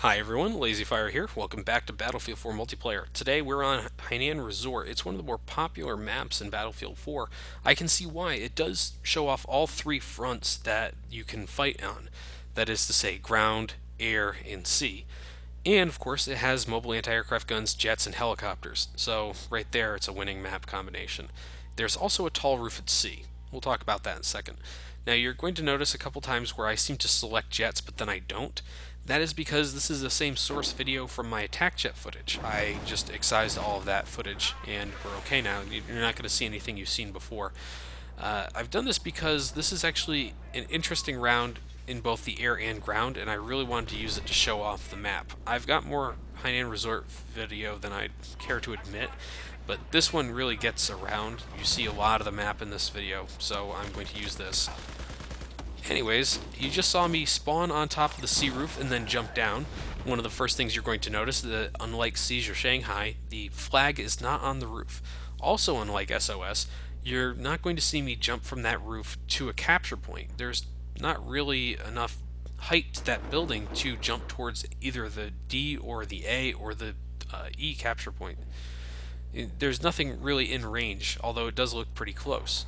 Hi everyone, LazyFire here. Welcome back to Battlefield 4 multiplayer. Today we're on Hainan Resort. It's one of the more popular maps in Battlefield 4. I can see why. It does show off all three fronts that you can fight on. That is to say, ground, air, and sea. And of course, it has mobile anti-aircraft guns, jets, and helicopters. So right there, it's a winning map combination. There's also a tall roof at sea. We'll talk about that in a second. Now you're going to notice a couple times where I seem to select jets, but then I don't. That is because this is the same source video from my attack jet footage. I just excised all of that footage, and we're okay now. You're not going to see anything you've seen before. I've done this because this is actually an interesting round in both the air and ground, and I really wanted to use it to show off the map. I've got more Hainan Resort video than I'd care to admit, but this one really gets around. You see a lot of the map in this video, so I'm going to use this. Anyways, you just saw me spawn on top of the sea roof and then jump down. One of the first things you're going to notice is that unlike Siege or Shanghai, the flag is not on the roof. Also unlike SOS, you're not going to see me jump from that roof to a capture point. There's not really enough height to that building to jump towards either the D or the A or the E capture point. There's nothing really in range, although it does look pretty close.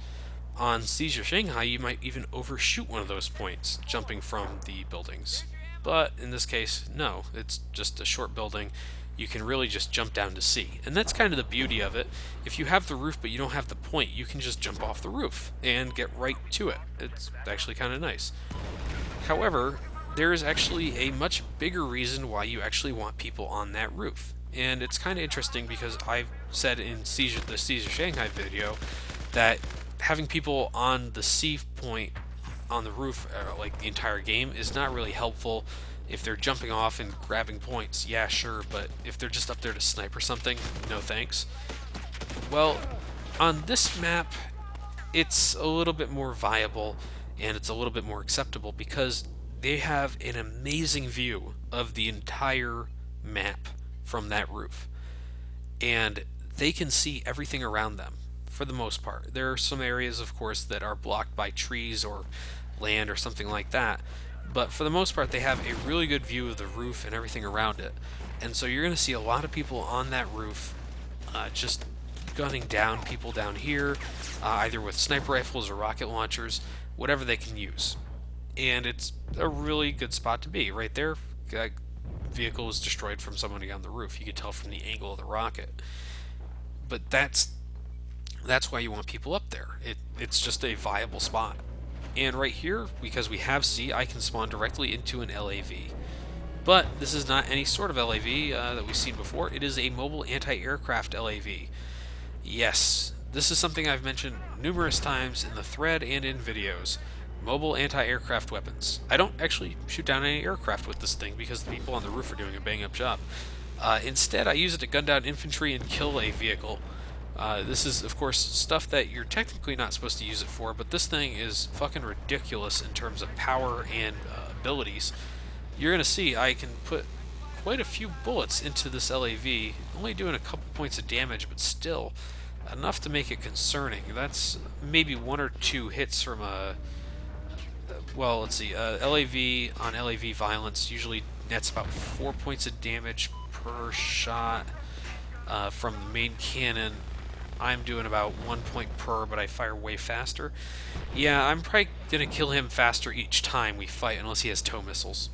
On Siege or Shanghai, you might even overshoot one of those points, jumping from the buildings. But in this case, no, it's just a short building. You can really just jump down to sea. And that's kind of the beauty of it. If you have the roof but you don't have the point, you can just jump off the roof and get right to it. It's actually kind of nice. However, there is actually a much bigger reason why you actually want people on that roof. And it's kind of interesting because I've said in the Siege of Shanghai video that having people on the sea point on the roof like the entire game is not really helpful. If they're jumping off and grabbing points, yeah, sure, but if they're just up there to snipe or something, no thanks. Well, on this map, it's a little bit more viable and it's a little bit more acceptable because they have an amazing view of the entire map from that roof. And they can see everything around them for the most part. There are some areas, of course, that are blocked by trees or land or something like that, but for the most part, they have a really good view of the roof and everything around it. And so you're going to see a lot of people on that roof just gunning down people down here, either with sniper rifles or rocket launchers, whatever they can use. And it's a really good spot to be. Right there, that vehicle was destroyed from somebody on the roof. You could tell from the angle of the rocket. But that's why you want people up there. It's just a viable spot. And right here, because we have sea, I can spawn directly into an LAV. But this is not any sort of LAV that we've seen before. It is a mobile anti-aircraft LAV. Yes, this is something I've mentioned numerous times in the thread and in videos. Mobile anti-aircraft weapons. I don't actually shoot down any aircraft with this thing because the people on the roof are doing a bang-up job. Instead, I use it to gun down infantry and kill a vehicle. This is, of course, stuff that you're technically not supposed to use it for, but this thing is fucking ridiculous in terms of power and abilities. You're going to see I can put quite a few bullets into this LAV, only doing a couple points of damage, but still enough to make it concerning. That's maybe one or two hits from a... Well, let's see. LAV on LAV violence usually nets about 4 points of damage per shot. From the main cannon, I'm doing about 1 point per, but I fire way faster. Yeah, I'm probably going to kill him faster each time we fight, unless he has tow missiles.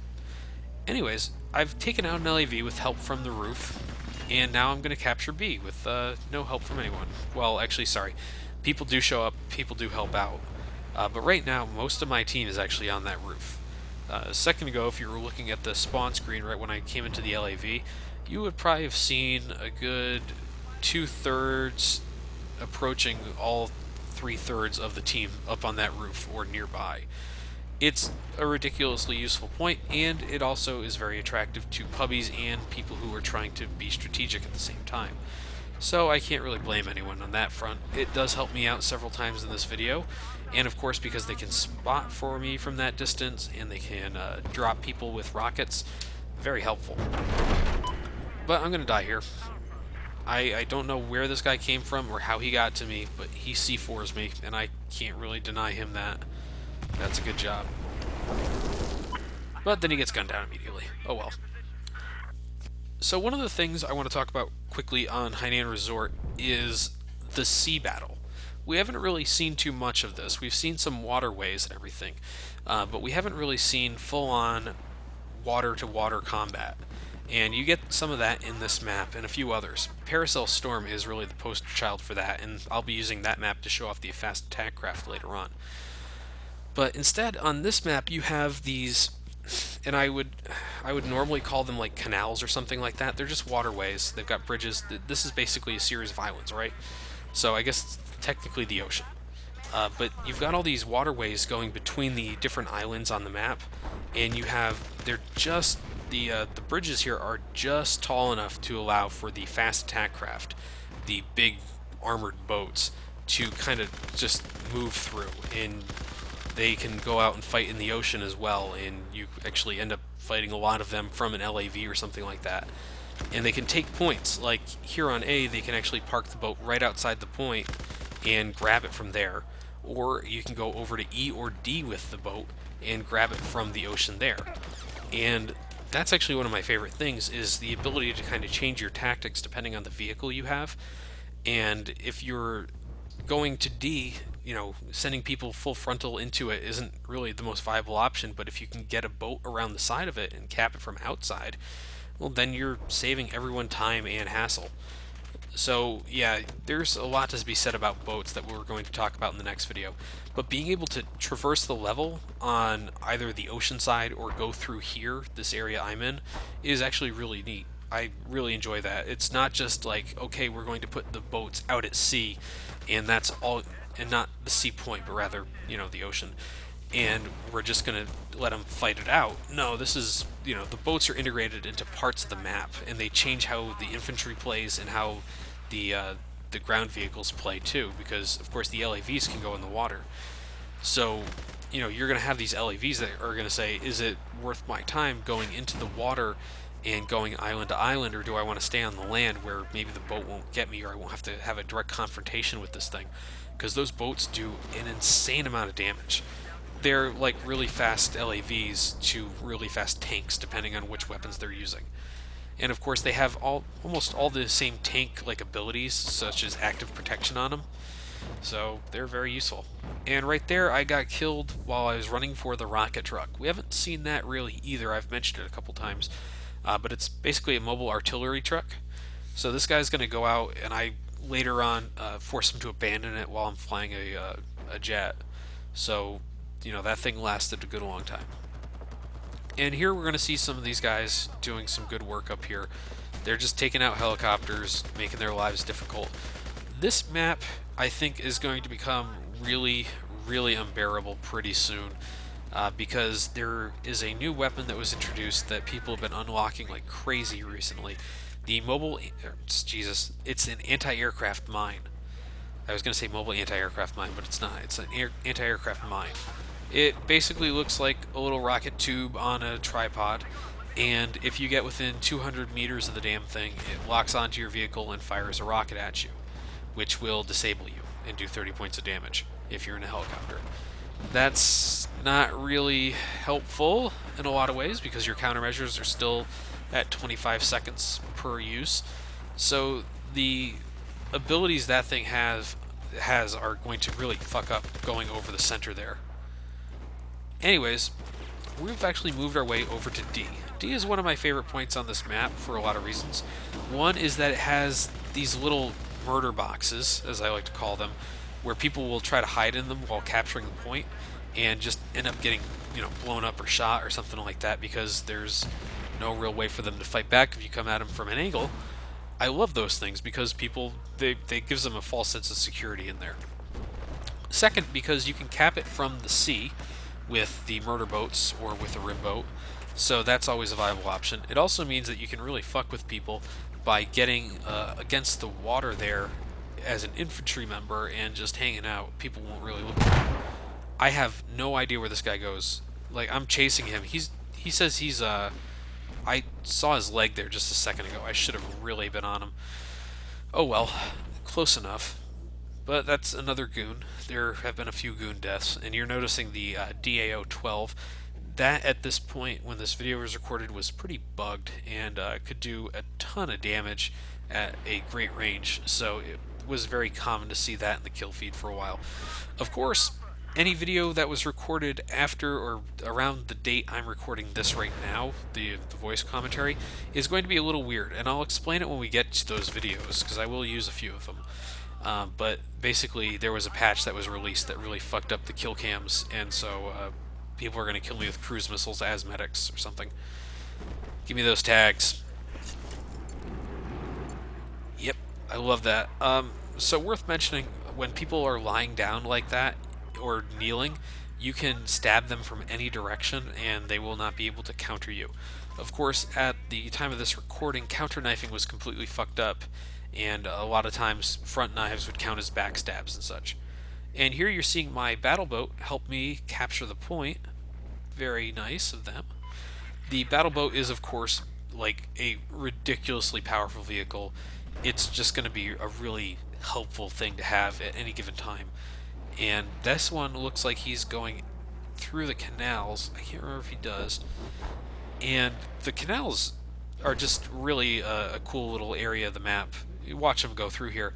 Anyways, I've taken out an LAV with help from the roof, and now I'm going to capture B with no help from anyone. Well, actually, sorry. People do show up, people do help out. But right now, most of my team is actually on that roof. A second ago, if you were looking at the spawn screen right when I came into the LAV, you would probably have seen a good 2/3 approaching all 3/3 of the team up on that roof or nearby. It's a ridiculously useful point, and it also is very attractive to pubbies and people who are trying to be strategic at the same time. So I can't really blame anyone on that front. It does help me out several times in this video, and of course because they can spot for me from that distance and they can drop people with rockets, very helpful. But I'm going to die here. I don't know where this guy came from or how he got to me, but he C4s me, and I can't really deny him that. That's a good job. But then he gets gunned down immediately. Oh well. So one of the things I want to talk about quickly on Hainan Resort is the sea battle. We haven't really seen too much of this. We've seen some waterways and everything, but we haven't really seen full-on water-to-water combat. And you get some of that in this map and a few others. Parasail Storm is really the poster child for that, and I'll be using that map to show off the fast attack craft later on. But instead, on this map, you have these, and I would normally call them like canals or something like that. They're just waterways. They've got bridges. This is basically a series of islands, right? So I guess it's technically the ocean. But you've got all these waterways going between the different islands on the map, and they're just the bridges here are just tall enough to allow for the fast attack craft, the big armored boats, to kind of just move through, and they can go out and fight in the ocean as well, and you actually end up fighting a lot of them from an LAV or something like that. And they can take points, like here on A, they can actually park the boat right outside the point and grab it from there. Or you can go over to E or D with the boat and grab it from the ocean there. And that's actually one of my favorite things, is the ability to kind of change your tactics depending on the vehicle you have. And if you're going to D, sending people full frontal into it isn't really the most viable option, but if you can get a boat around the side of it and cap it from outside, well, then you're saving everyone time and hassle. So, yeah, there's a lot to be said about boats that we're going to talk about in the next video. But being able to traverse the level on either the ocean side or go through here, this area I'm in, is actually really neat. I really enjoy that. It's not just like, okay, we're going to put the boats out at sea, and that's all, and not the sea point, but rather, the ocean. And we're just going to let them fight it out. No, this is, the boats are integrated into parts of the map, and they change how the infantry plays and how the ground vehicles play too, because of course the LAVs can go in the water. So, you're going to have these LAVs that are going to say, is it worth my time going into the water and going island to island, or do I want to stay on the land where maybe the boat won't get me, or I won't have to have a direct confrontation with this thing? Because those boats do an insane amount of damage. They're like really fast LAVs to really fast tanks, depending on which weapons they're using. And of course, they have almost all the same tank-like abilities, such as active protection on them. So they're very useful. And right there, I got killed while I was running for the rocket truck. We haven't seen that really either. I've mentioned it a couple times. But it's basically a mobile artillery truck. So this guy's going to go out, and I later on force him to abandon it while I'm flying a jet. So, that thing lasted a good long time. And here we're going to see some of these guys doing some good work up here. They're just taking out helicopters, making their lives difficult. This map, I think, is going to become really, really unbearable pretty soon. Because there is a new weapon that was introduced that people have been unlocking like crazy recently. The mobile, Jesus, it's an anti-aircraft mine. I was going to say mobile anti-aircraft mine, but it's not. It's an anti-aircraft mine. It basically looks like a little rocket tube on a tripod, and if you get within 200 meters of the damn thing, it locks onto your vehicle and fires a rocket at you, which will disable you and do 30 points of damage if you're in a helicopter. That's not really helpful in a lot of ways because your countermeasures are still at 25 seconds per use. So the abilities that thing has are going to really fuck up going over the center there. Anyways, we've actually moved our way over to D. D is one of my favorite points on this map for a lot of reasons. One is that it has these little murder boxes, as I like to call them, where people will try to hide in them while capturing the point and just end up getting, blown up or shot or something like that because there's no real way for them to fight back if you come at them from an angle. I love those things because they gives them a false sense of security in there. Second, because you can cap it from the sea with the murder boats or with a rim boat, so that's always a viable option. It also means that you can really fuck with people by getting against the water there as an infantry member and just hanging out. People won't really look at you. I have no idea where this guy goes. Like, I'm chasing him. He says he's I saw his leg there just a second ago. I should have really been on him. Oh well, close enough. But that's another goon. There have been a few goon deaths, and you're noticing the DAO-12. That at this point, when this video was recorded, was pretty bugged and could do a ton of damage at a great range. So it was very common to see that in the kill feed for a while. Of course, any video that was recorded after or around the date I'm recording this right now, the voice commentary, is going to be a little weird, and I'll explain it when we get to those videos, because I will use a few of them. But basically, there was a patch that was released that really fucked up the kill cams, and so people are going to kill me with cruise missiles as medics or something. Give me those tags. Yep, I love that. So worth mentioning, when people are lying down like that, or kneeling, you can stab them from any direction and they will not be able to counter you. Of course, at the time of this recording, counter knifing was completely fucked up, and a lot of times front knives would count as backstabs and such. And here you're seeing my battle boat help me capture the point. Very nice of them. The battle boat is, of course, like a ridiculously powerful vehicle. It's just going to be a really helpful thing to have at any given time. And this one looks like he's going through the canals. I can't remember if he does. And the canals are just really a cool little area of the map. You watch them go through here.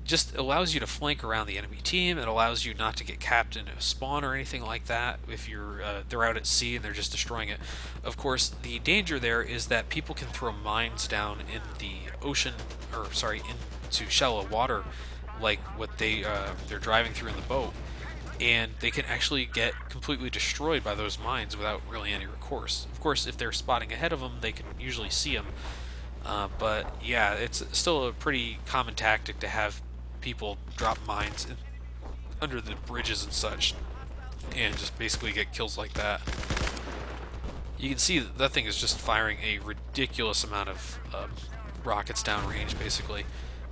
Just allows you to flank around the enemy team. It allows you not to get capped in a spawn or anything like that if you're they're out at sea and they're just destroying it. Of course, the danger there is that people can throw mines down in the ocean, or sorry, into shallow water, like what they're driving through in the boat, and they can actually get completely destroyed by those mines without really any recourse. Of course, if they're spotting ahead of them, they can usually see them. But yeah, it's still a pretty common tactic to have people drop mines under the bridges and such, and just basically get kills like that. You can see that thing is just firing a ridiculous amount of rockets downrange, basically.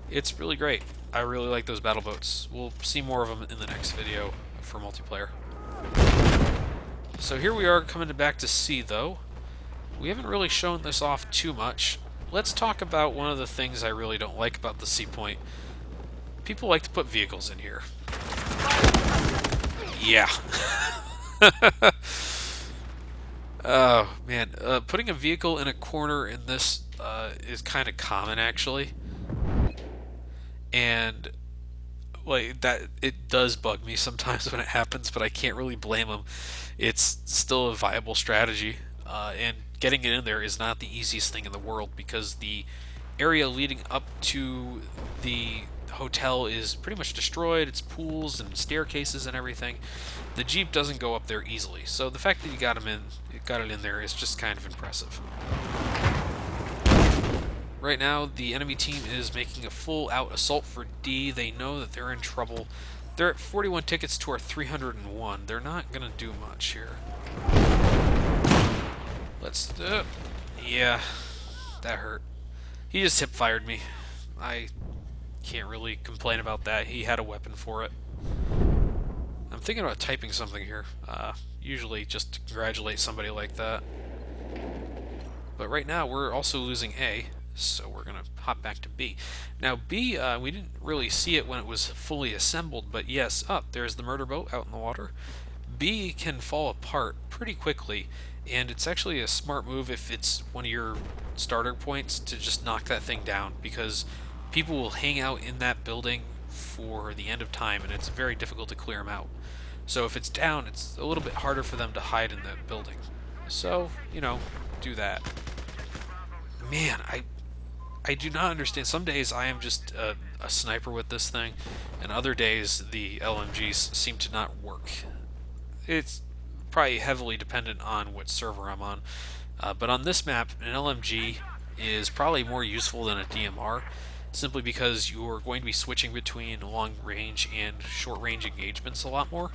It's really great. I really like those battle boats. We'll see more of them in the next video for multiplayer. So here we are coming back to sea, though. We haven't really shown this off too much. Let's talk about one of the things I really don't like about the sea point. People like to put vehicles in here. Yeah. Oh, man. Putting a vehicle in a corner in this is kind of common, actually. And like that, it does bug me sometimes when it happens, but I can't really blame them. It's still a viable strategy, and getting it in there is not the easiest thing in the world, because the area leading up to the hotel is pretty much destroyed. It's pools and staircases and everything. The Jeep doesn't go up there easily, so the fact that you got it in there is just kind of impressive. Right now, the enemy team is making a full-out assault for D. They know that they're in trouble. They're at 41 tickets to our 301. They're not going to do much here. Let's... yeah, that hurt. He just hip-fired me. I can't really complain about that. He had a weapon for it. I'm thinking about typing something here. Usually just to congratulate somebody like that. But right now, we're also losing A. So we're going to hop back to B. Now B, we didn't really see it when it was fully assembled, but yes, there's the murder boat out in the water. B can fall apart pretty quickly, and it's actually a smart move if it's one of your starter points to just knock that thing down, because people will hang out in that building for the end of time, and it's very difficult to clear them out. So if it's down, it's a little bit harder for them to hide in that building. So, do that. Man, I do not understand. Some days I am just a sniper with this thing, and other days the LMGs seem to not work. It's probably heavily dependent on what server I'm on. But on this map, an LMG is probably more useful than a DMR, simply because you're going to be switching between long range and short range engagements a lot more.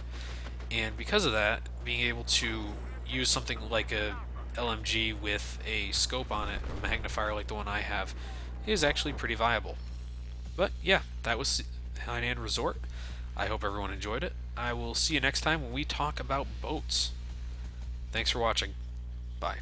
And because of that, being able to use something like a LMG with a scope on it, a magnifier like the one I have, is actually pretty viable. But yeah, that was Hainan Resort. I hope everyone enjoyed it. I will see you next time when we talk about boats. Thanks for watching. Bye.